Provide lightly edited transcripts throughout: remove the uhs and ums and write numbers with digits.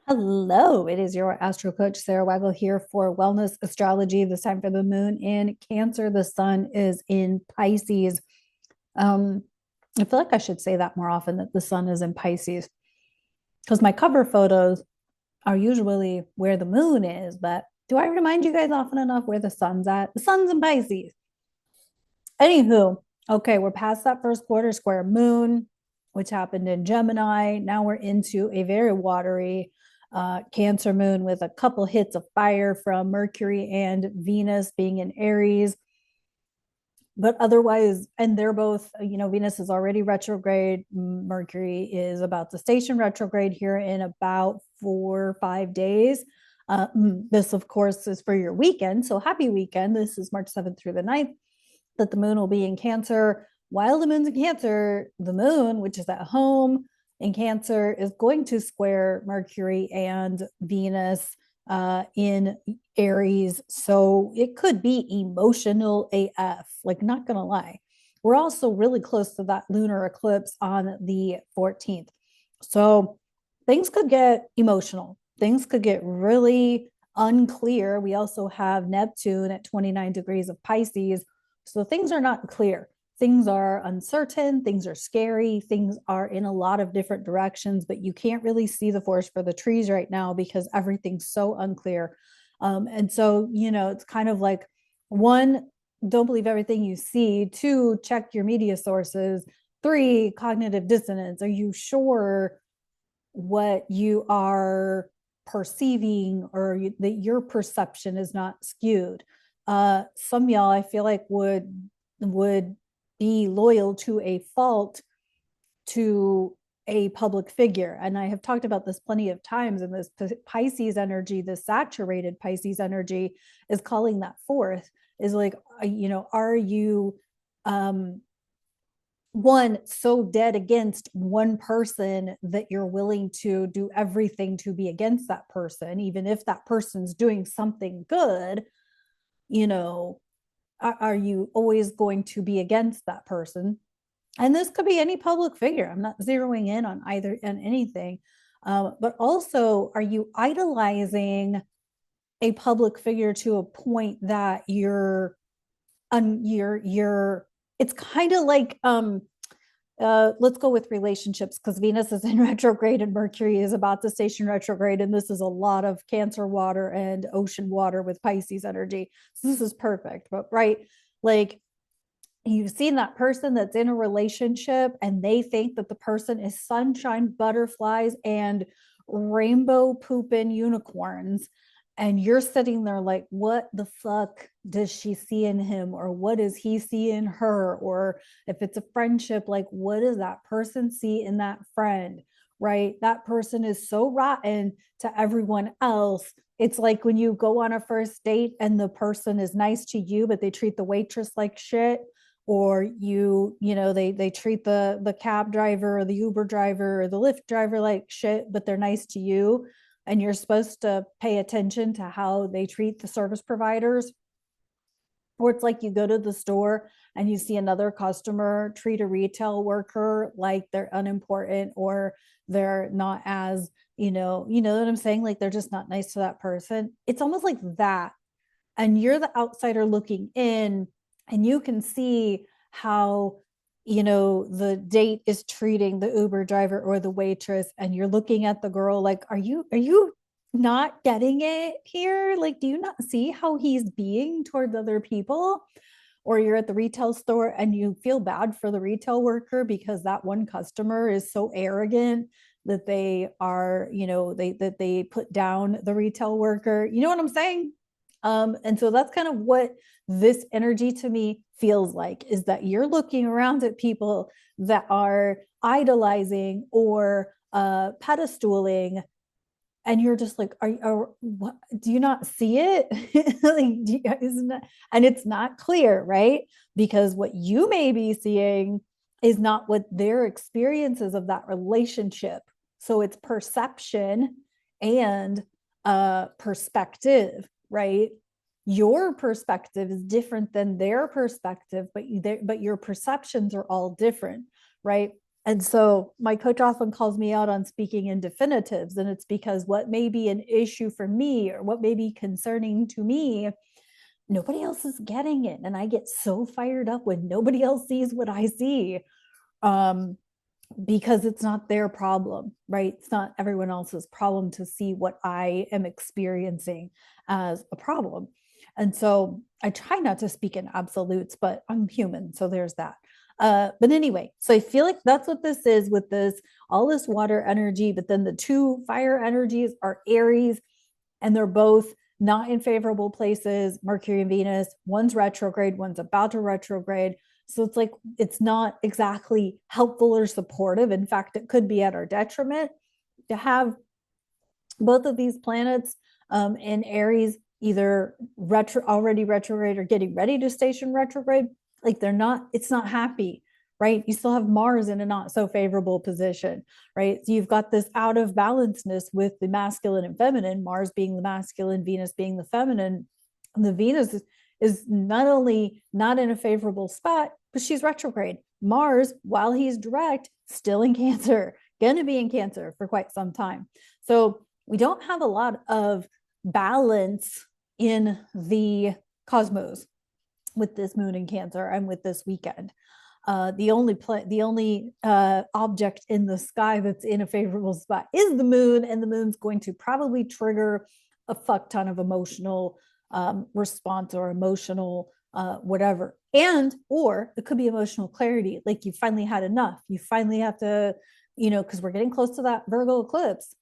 Hello, it is your astro coach Sarah Waggle here for Wellness Astrology. This time for the moon in Cancer, the sun is in Pisces. Um, I feel like I should say that more often, that the sun is in Pisces, because my cover photos are usually where the moon is. But do I remind you guys often enough where the sun's at? The sun's in Pisces. Anywho, okay, we're past that first quarter square moon, which happened in Gemini. Now we're into a very watery Cancer moon with a couple hits of fire from Mercury and Venus being in Aries. But otherwise, and they're both, Venus is already retrograde. Mercury is about to station retrograde here in about 4 or 5 days. This, of course, is for your weekend. So happy weekend. This is March 7th through the 9th that the moon will be in Cancer. While the moon's in Cancer, the moon, which is at home in Cancer, is going to square Mercury and Venus in Aries. So it could be emotional AF, like, not gonna lie. We're also really close to that lunar eclipse on the 14th. So things could get emotional. Things could get really unclear. We also have Neptune at 29 degrees of Pisces. So things are not clear. Things are uncertain, things are scary, things are in a lot of different directions, but you can't really see the forest for the trees right now because everything's so unclear. And so, it's kind of like, one, don't believe everything you see. Two, check your media sources. Three, cognitive dissonance. Are you sure what you are perceiving, or that your perception is not skewed? Some y'all, I feel like, would be loyal to a fault to a public figure. And I have talked about this plenty of times. And this Pisces energy, this saturated Pisces energy, is calling that forth. Is like, are you one, so dead against one person that you're willing to do everything to be against that person, even if that person's doing something good? Are you always going to be against that person? And this could be any public figure. I'm not zeroing in on either and anything. But also, are you idolizing a public figure to a point that you're it's kind of like, let's go with relationships, because Venus is in retrograde and Mercury is about to station retrograde, and this is a lot of Cancer water and ocean water with Pisces energy. So this is perfect. But right, like, you've seen that person that's in a relationship and they think that the person is sunshine, butterflies, and rainbow pooping unicorns. And you're sitting there like, what the fuck does she see in him? Or what does he see in her? Or if it's a friendship, like, what does that person see in that friend? Right? That person is so rotten to everyone else. It's like when you go on a first date and the person is nice to you, but they treat the waitress like shit. Or they treat the cab driver or the Uber driver or the Lyft driver like shit, but they're nice to you, and you're supposed to pay attention to how they treat the service providers. Or it's like you go to the store and you see another customer treat a retail worker like they're unimportant, or they're not as, what I'm saying? Like, they're just not nice to that person. It's almost like that. And you're the outsider looking in, and you can see how, the date is treating the Uber driver or the waitress, and you're looking at the girl like, are you not getting it here? Like, do you not see how he's being towards other people? Or you're at the retail store and you feel bad for the retail worker because that one customer is so arrogant that they are, that they put down the retail worker. You know what I'm saying? And so that's kind of what this energy to me feels like, is that you're looking around at people that are idolizing or pedestaling, and you're just like, what, do you not see it? Like, isn't that, and it's not clear, right? Because what you may be seeing is not what their experiences of that relationship. So it's perception and perspective, right? Your perspective is different than their perspective, but your perceptions are all different, right? And so my coach often calls me out on speaking in definitives. And it's because what may be an issue for me or what may be concerning to me, nobody else is getting it. And I get so fired up when nobody else sees what I see. Um, because it's not their problem, right? It's not everyone else's problem to see what I am experiencing as a problem. And so I try not to speak in absolutes, but I'm human. So there's that. But anyway, so I feel like that's what this is with this, all this water energy, but then the two fire energies are Aries, and they're both not in favorable places, Mercury and Venus. One's retrograde, one's about to retrograde. So it's like, it's not exactly helpful or supportive. In fact, it could be at our detriment to have both of these planets in Aries, either already retrograde or getting ready to station retrograde. Like it's not happy, right? You still have Mars in a not so favorable position, right? So you've got this out of balanceness with the masculine and feminine, Mars being the masculine, Venus being the feminine. And the Venus is not only not in a favorable spot, but she's retrograde. Mars, while he's direct, still in Cancer, going to be in Cancer for quite some time. So we don't have a lot of balance in the cosmos with this moon in Cancer and with this weekend. The only object in the sky that's in a favorable spot is the moon, and the moon's going to probably trigger a fuck ton of emotional response or emotional whatever. And or it could be emotional clarity, like you finally had enough. You finally have to, because we're getting close to that Virgo eclipse.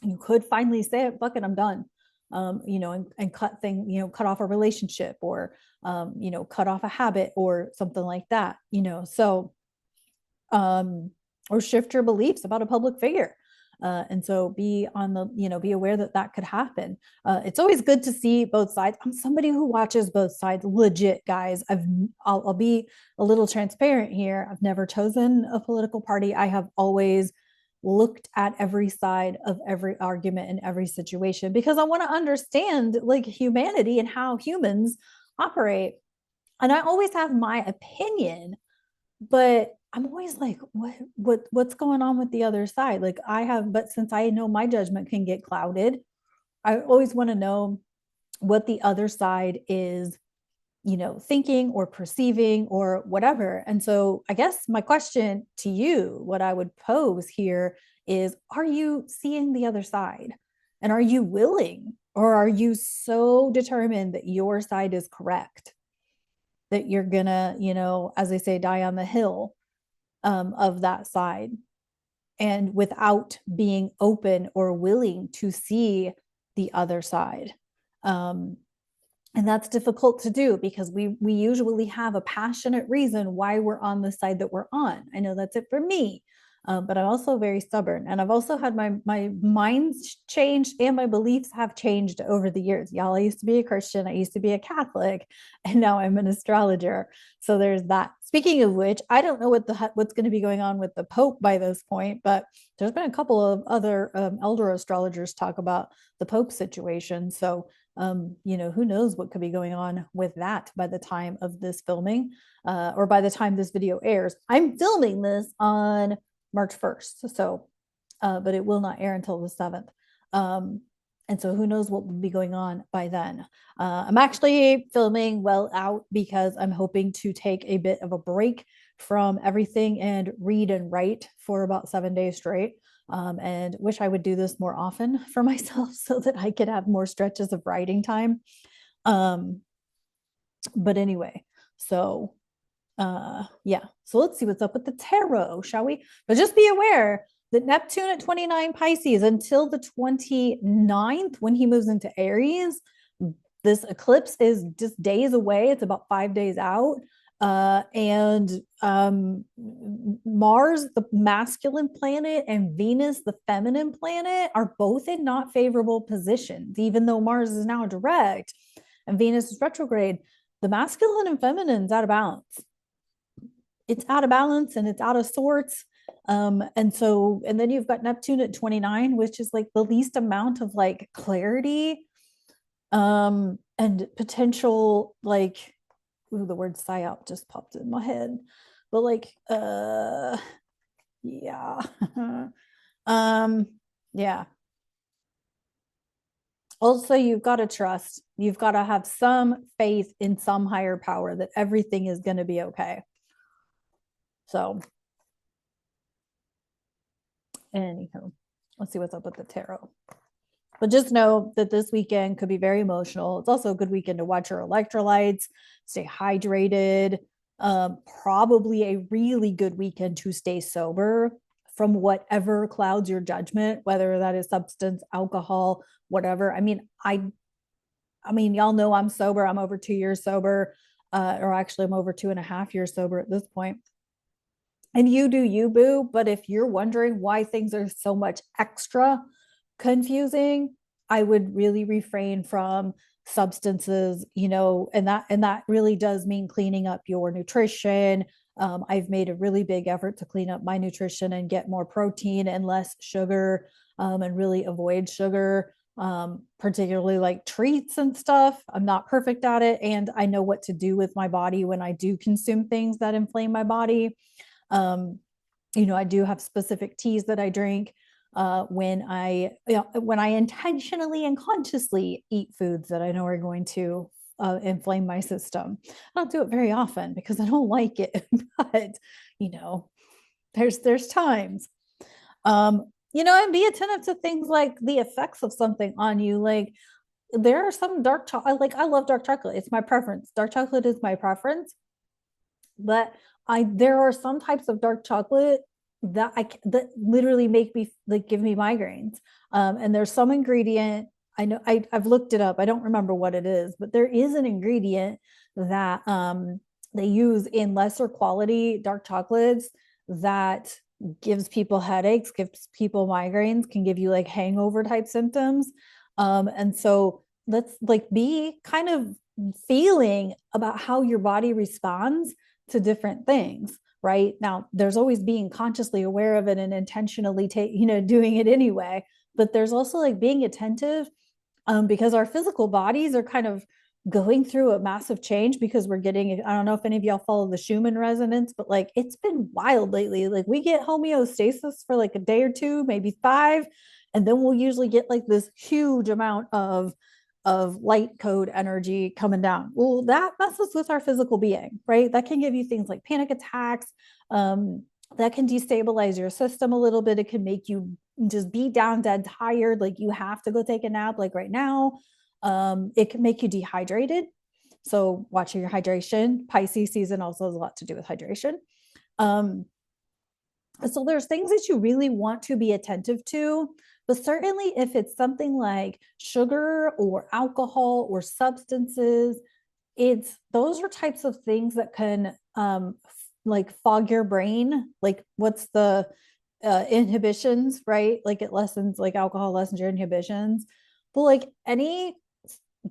You could finally say it, fuck it, I'm done. And cut off a relationship or, cut off a habit or something like that, so, or shift your beliefs about a public figure. And so be aware that that could happen. It's always good to see both sides. I'm somebody who watches both sides, legit, guys. I'll be a little transparent here. I've never chosen a political party. I have always looked at every side of every argument in every situation because I want to understand like humanity and how humans operate. And I always have my opinion, but I'm always like, what's going on with the other side? Like but since I know my judgment can get clouded, I always want to know what the other side is, thinking or perceiving or whatever. And so I guess my question to you, what I would pose here is, are you seeing the other side? And are you willing, or are you so determined that your side is correct that you're gonna, as they say, die on the hill of that side, and without being open or willing to see the other side? And that's difficult to do because we usually have a passionate reason why we're on the side that we're on. I know that's it for me, but I'm also very stubborn, and I've also had my mind changed and my beliefs have changed over the years. Y'all, I used to be a Christian, I used to be a Catholic, and now I'm an astrologer. So there's that. Speaking of which, I don't know what's going to be going on with the Pope by this point, but there's been a couple of other elder astrologers talk about the Pope situation. So who knows what could be going on with that by the time of this filming, or by the time this video airs. I'm filming this on March 1st, so, but it will not air until the 7th. And so who knows what will be going on by then. I'm actually filming well out because I'm hoping to take a bit of a break from everything and read and write for about 7 days straight. And wish I would do this more often for myself so that I could have more stretches of writing time. But anyway, so yeah, so let's see what's up with the tarot, shall we? But just be aware that Neptune at 29 Pisces until the 29th, when he moves into Aries, this eclipse is just days away. It's about 5 days out. And Mars, the masculine planet, and Venus, the feminine planet, are both in not favorable positions. Even though Mars is now direct and Venus is retrograde, the masculine and feminine is out of balance. It's out of balance and it's out of sorts. And then you've got Neptune at 29, which is like the least amount of like clarity and potential, like, ooh, the word psyop just popped in my head, but like Yeah. um, yeah. Also, you've got to trust. You've got to have some faith in some higher power that everything is going to be okay. So, anywho, let's see what's up with the tarot. But just know that this weekend could be very emotional. It's also a good weekend to watch your electrolytes, stay hydrated. Probably a really good weekend to stay sober from whatever clouds your judgment, whether that is substance, alcohol, whatever. I mean, y'all know I'm sober. I'm over 2 years sober, or actually, I'm over 2.5 years sober at this point. And you do you, boo. But if you're wondering why things are so much extra confusing, I would really refrain from substances, and that really does mean cleaning up your nutrition. I've made a really big effort to clean up my nutrition and get more protein and less sugar, and really avoid sugar, particularly like treats and stuff. I'm not perfect at it, and I know what to do with my body when I do consume things that inflame my body. um, I do have specific teas that I drink, when I intentionally and consciously eat foods that I know are going to inflame my system. I don't do it very often because I don't like it, but you know, there's times. And be attentive to things like the effects of something on you. Like, there are some dark chocolate. Like, I love dark chocolate. It's my preference. Dark chocolate is my preference. But there are some types of dark chocolate that literally make me, like, give me migraines. And there's some ingredient, I know, I've looked it up. I don't remember what it is, but there is an ingredient that they use in lesser quality dark chocolates that gives people headaches, gives people migraines, can give you like hangover type symptoms. And so let's like be kind of feeling about how your body responds to different things. Right now, there's always being consciously aware of it and intentionally doing it anyway. But there's also like being attentive, because our physical bodies are kind of going through a massive change, because we're getting, I don't know if any of y'all follow the Schumann resonance, but like it's been wild lately. Like, we get homeostasis for like a day or two, maybe 5, and then we'll usually get like this huge amount of light code energy coming down. Well, that messes with our physical being, right? That can give you things like panic attacks. That can destabilize your system a little bit. It can make you just be down dead tired, like you have to go take a nap, like right now. It can make you dehydrated. So watching your hydration. Pisces season also has a lot to do with hydration. Um, so there's things that you really want to be attentive to, but certainly if it's something like sugar or alcohol or substances, it's those are types of things that can like fog your brain. Like, what's the inhibitions, right? Like, it lessens, like alcohol lessens your inhibitions. But like any,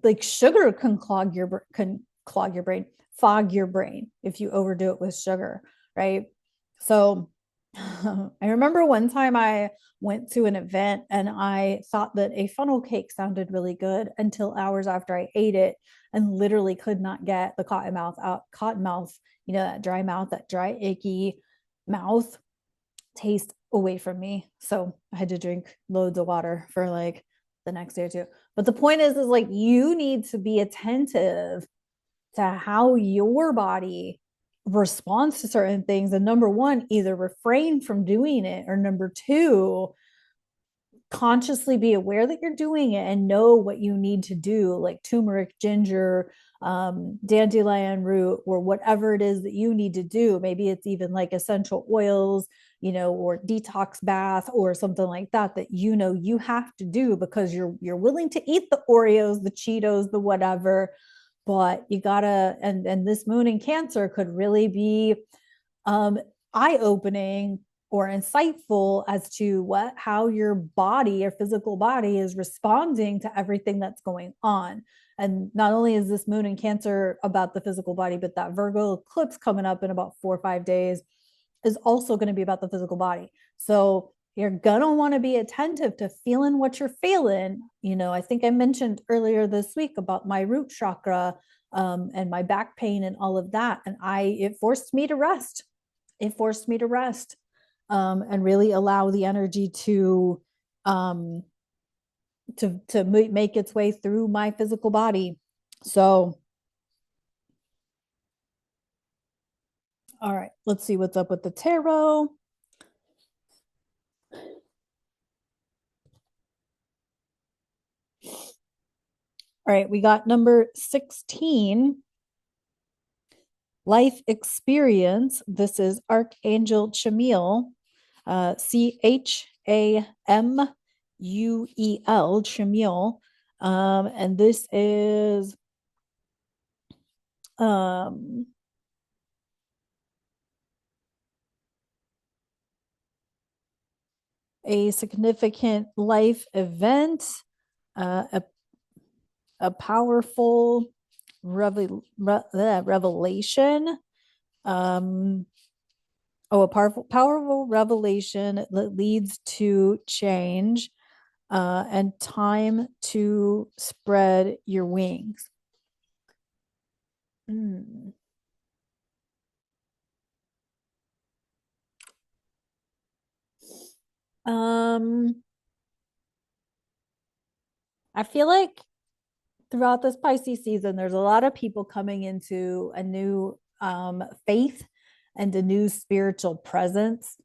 like sugar can clog your brain, fog your brain if you overdo it with sugar, right? So I remember one time I went to an event and I thought that a funnel cake sounded really good until hours after I ate it, and literally could not get the cotton mouth out. Cotton mouth, that dry mouth, that dry, icky mouth taste away from me. So I had to drink loads of water for like the next day or two. But the point is like, you need to be attentive to how your body responds to certain things. And number one, either refrain from doing it, or number two, consciously be aware that you're doing it and know what you need to do, like turmeric, ginger, dandelion root, or whatever it is that you need to do. Maybe it's even like essential oils, or detox bath or something like that, that you have to do because you're willing to eat the Oreos, the Cheetos, the whatever. But you gotta, and this moon in Cancer could really be eye-opening or insightful as to how your body, your physical body, is responding to everything that's going on. And not only is this moon in Cancer about the physical body, but that Virgo eclipse coming up in about 4 or 5 days is also going to be about the physical body. So you're gonna want to be attentive to feeling what you're feeling. I think I mentioned earlier this week about my root chakra, and my back pain and all of that, and it forced me to rest. It forced me to rest. and really allow the energy um, to make its way through my physical body. So, all right, let's see what's up with the tarot. All right, we got number 16, life experience. This is Archangel Chamiel, Chamuel, Chamiel. And this is um, a significant life event, a powerful revelation. Um, a powerful revelation that leads to change, and time to spread your wings. Mm. Um, I feel like throughout this Pisces season, there's a lot of people coming into a new faith and a new spiritual presence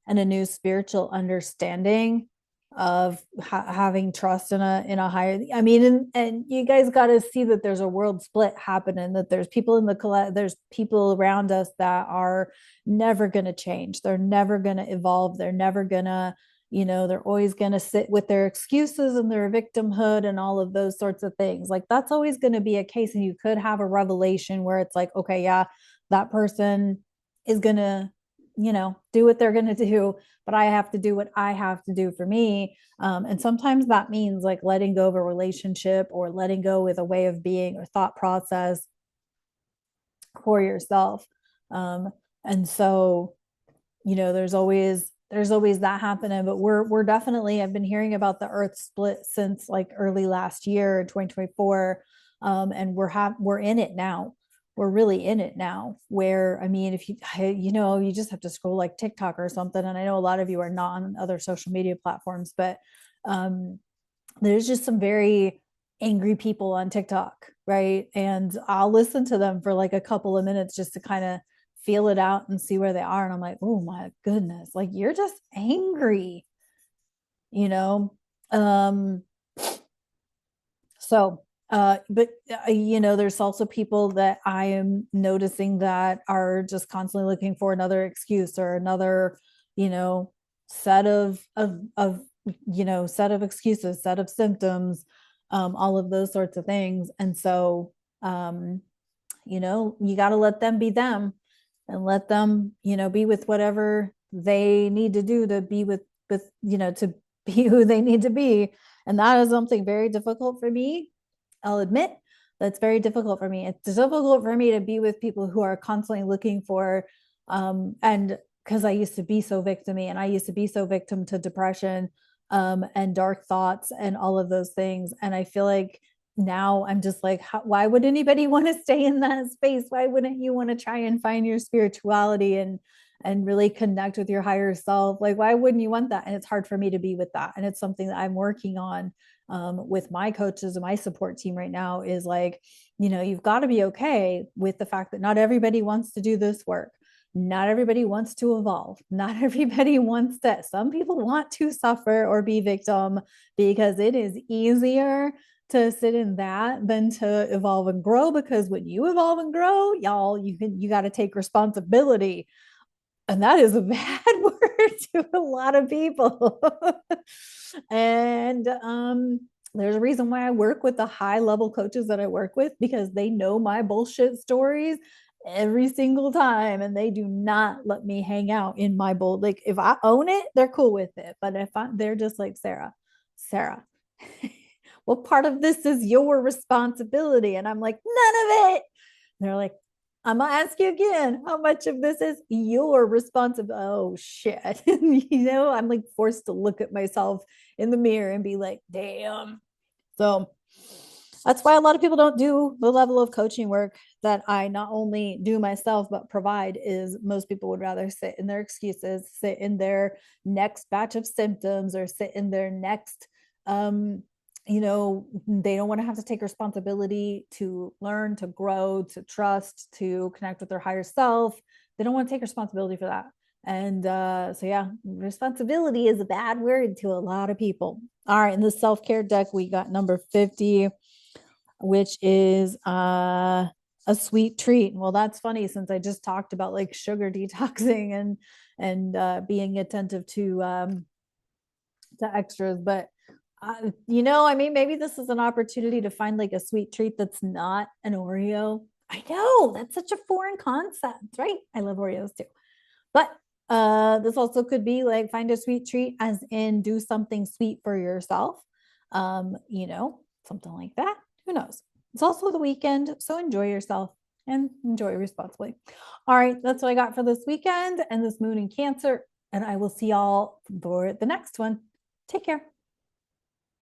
and a new spiritual understanding of having trust in a higher. I mean, and you guys got to see that there's a world split happening. That there's people there's people around us that are never going to change. They're never going to evolve. They're never going to, they're always going to sit with their excuses and their victimhood and all of those sorts of things. Like that's always going to be a case. And you could have a revelation where it's like, okay, yeah, that person is going to, do what they're going to do, but I have to do what I have to do for me. And sometimes that means like letting go of a relationship or letting go with a way of being or thought process for yourself. And so, there's always that happening, but we're definitely, I've been hearing about the earth split since like early last year, 2024. And we're in it now. We're really in it now, where I mean, if you just have to scroll like TikTok or something, and I know a lot of you are not on other social media platforms, but um there's just some very angry people on TikTok, right? And I'll listen to them for like a couple of minutes just to kind of feel it out and see where they are. And I'm like, oh my goodness, like you're just angry, you know? Um, so, but there's also people that I am noticing that are just constantly looking for another excuse or another, you know, set of set of excuses, set of symptoms, all of those sorts of things. And so, you got to let them be them and let them, be with whatever they need to do to be to be who they need to be. And that is something very difficult for me. I'll admit that's very difficult for me. It's difficult for me to be with people who are constantly looking for, and because I used to be so victimy and I used to be so victim to depression, and dark thoughts and all of those things. And I feel like now I'm just like, why would anybody want to stay in that space? Why wouldn't you want to try and find your spirituality and really connect with your higher self? Like, why wouldn't you want that? And it's hard for me to be with that. And it's something that I'm working on, with my coaches and my support team right now, is like, you've got to be okay with the fact that not everybody wants to do this work. Not everybody wants to evolve. Not everybody wants to, some people want to suffer or be victim because it is easier to sit in that than to evolve and grow, because when you evolve and grow, y'all, you got to take responsibility, and that is a bad word to a lot of people. And there's a reason why I work with the high level coaches that I work with, because they know my bullshit stories every single time, and they do not let me hang out in my bull. Like if I own it, they're cool with it, but they're just like, Sarah, what part of this is your responsibility? And I'm like, none of it. And they're like, I'm gonna ask you again, how much of this is your responsibility? Oh shit. I'm like forced to look at myself in the mirror and be like, damn. So That's why a lot of people don't do the level of coaching work that I not only do myself, but provide. Is most people would rather sit in their excuses, sit in their next batch of symptoms, or sit in their next, they don't want to have to take responsibility to learn, to grow, to trust, to connect with their higher self. They don't want to take responsibility for that. And so, yeah, responsibility is a bad word to a lot of people. All right, in the self care deck, we got number 50, which is a sweet treat. Well, that's funny since I just talked about like sugar detoxing and being attentive to extras, but I mean, maybe this is an opportunity to find like a sweet treat that's not an Oreo. I know that's such a foreign concept, right? I love Oreos too. But this also could be like find a sweet treat, as in do something sweet for yourself. Something like that. Who knows? It's also the weekend, so enjoy yourself and enjoy responsibly. All right, that's what I got for this weekend and this moon in Cancer. And I will see y'all for the next one. Take care.